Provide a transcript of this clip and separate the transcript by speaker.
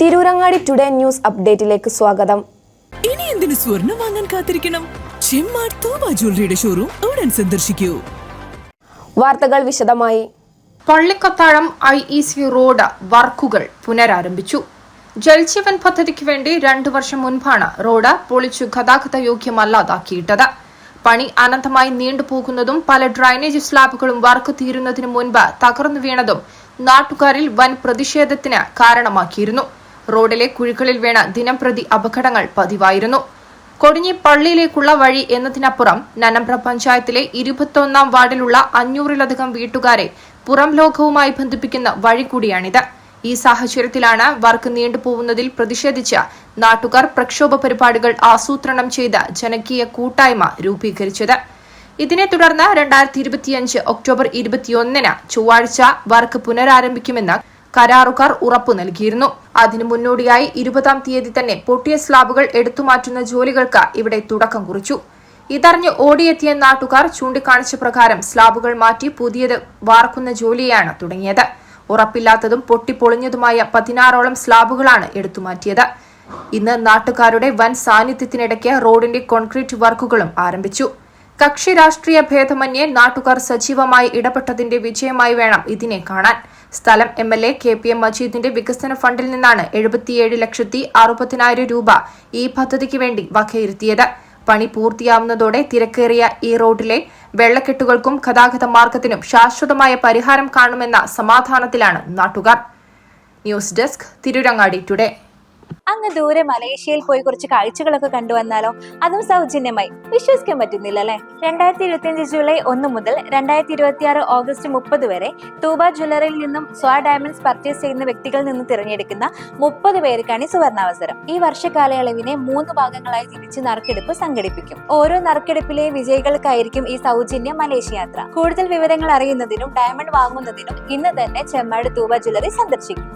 Speaker 1: Tirurangadi today news അപ്ഡേറ്റിലേക്ക് സ്വാഗതം.
Speaker 2: ഇനി എന്തിനു സ്വർണം വാങ്ങാൻ കാത്തിരിക്കണം? ചെമ്മാട് തോബ ജ്വല്ലറിയുടെ ഷോറൂം ഉടൻ സന്ദർശിക്കൂ.
Speaker 1: വാർത്തകൾ വിശദമായി.
Speaker 3: പള്ളിക്കത്താഴം IEC റോഡ് വർക്കുകൾ പുനരാരംഭിച്ചു. ജൽജീവൻ പദ്ധതിക്ക് വേണ്ടി 2 വർഷം മുൻപാണ് റോഡ് പൊളിച്ചു ഗതാഗത യോഗ്യമല്ലാതാക്കിയിട്ടത്. പണി അനന്തമായി നീണ്ടുപോകുന്നതും പല ഡ്രൈനേജ് സ്ലാബുകളും വർക്ക് തീരുന്നതിന് മുൻപ് തകർന്നു വീണതും നാട്ടുകാരിൽ വൻ പ്രതിഷേധത്തിന് കാരണമാക്കിയിരുന്നു. റോഡിലെ കുഴികളിൽ വീണ ദിനംപ്രതി അപകടങ്ങൾ പതിവായിരുന്നു. കൊടിഞ്ഞി പള്ളിയിലേക്കുള്ള വഴി എന്നതിനപ്പുറം നന്നമ്പ്ര പഞ്ചായത്തിലെ 21-ാം വാർഡിലുള്ള 500-ലധികം വീട്ടുകാരെ പുറം ലോകവുമായി ബന്ധിപ്പിക്കുന്ന വഴി കൂടിയാണിത്. ഈ സാഹചര്യത്തിലാണ് വർക്ക് നീണ്ടുപോകുന്നതിൽ പ്രതിഷേധിച്ച് നാട്ടുകാർ പ്രക്ഷോഭ പരിപാടികൾ ആസൂത്രണം ചെയ്ത് ജനകീയ കൂട്ടായ്മ രൂപീകരിച്ചത്. ഇതിനെ തുടർന്ന് 2025 ഒക്ടോബർ 21-ന് ചൊവ്വാഴ്ച വർക്ക് പുനരാരംഭിക്കുമെന്ന് കരാറുകാർ ഉറപ്പു നൽകിയിരുന്നു. അതിനു മുന്നോടിയായി 20-ാം തീയതി തന്നെ പൊട്ടിയ സ്ലാബുകൾ എടുത്തുമാറ്റുന്ന ജോലികൾക്ക് ഇവിടെ തുടക്കം കുറിച്ചു. ഇതറിഞ്ഞ് ഓടിയെത്തിയ നാട്ടുകാർ ചൂണ്ടിക്കാണിച്ച പ്രകാരം സ്ലാബുകൾ മാറ്റി പുതിയത് വാർക്കുന്ന ജോലിയാണ് തുടങ്ങിയത്. ഉറപ്പില്ലാത്തതും പൊട്ടിപ്പൊളിഞ്ഞതുമായ 16ഓളം സ്ലാബുകളാണ് എടുത്തുമാറ്റിയത്. ഇന്ന് നാട്ടുകാരുടെ വൻ സാന്നിധ്യത്തിനിടയ്ക്ക് റോഡിന്റെ കോൺക്രീറ്റ് വർക്കുകളും ആരംഭിച്ചു. കക്ഷി രാഷ്ട്രീയ ഭേദമന്യേ നാട്ടുകാർ സജീവമായി ഇടപെട്ടതിന്റെ വിജയമായി വേണം ഇതിനെ കാണാൻ. സ്ഥലം MLA KPM മജീദിന്റെ വികസന ഫണ്ടിൽ നിന്നാണ് 77,60,000 രൂപ ഈ പദ്ധതിക്ക് വേണ്ടി വകയിരുത്തിയത്. പണി പൂർത്തിയാവുന്നതോടെ തിരക്കേറിയ ഈ റോഡിലെ വെള്ളക്കെട്ടുകൾക്കും ഗതാഗത മാർഗത്തിനും ശാശ്വതമായ പരിഹാരം കാണുമെന്ന സമാധാനത്തിലാണ് നാട്ടുകാർ. News desk Tirurangadi today.
Speaker 4: അങ്ങ് ദൂരെ മലേഷ്യയിൽ പോയി കുറച്ച് കാഴ്ചകളൊക്കെ കണ്ടുവന്നാലോ? അതും സൗജന്യമായി. വിശ്വസിക്കാൻ പറ്റുന്നില്ല അല്ലെ? 2025 ജൂലൈ 1 മുതൽ 2026 ഓഗസ്റ്റ് 30 വരെ തൂബ ജ്വല്ലറിയിൽ നിന്നും സ്വാ ഡയമണ്ട്സ് പർച്ചേസ് ചെയ്യുന്ന വ്യക്തികളിൽ നിന്ന് തിരഞ്ഞെടുക്കുന്ന 30 പേർക്കാണ് സുവർണാവസരം. ഈ വർഷകാലയളവിനെ 3 ഭാഗങ്ങളായി തിരിച്ച് നറുക്കെടുപ്പ് സംഘടിപ്പിക്കും. ഓരോ നറുക്കെടുപ്പിലെ വിജയികൾക്കായിരിക്കും ഈ സൗജന്യ മലേഷ്യ യാത്ര. കൂടുതൽ വിവരങ്ങൾ അറിയുന്നതിനും ഡയമണ്ട് വാങ്ങുന്നതിനും ഇന്ന് തന്നെ ചെമ്മാട് തൂബ ജ്വല്ലറി സന്ദർശിക്കും.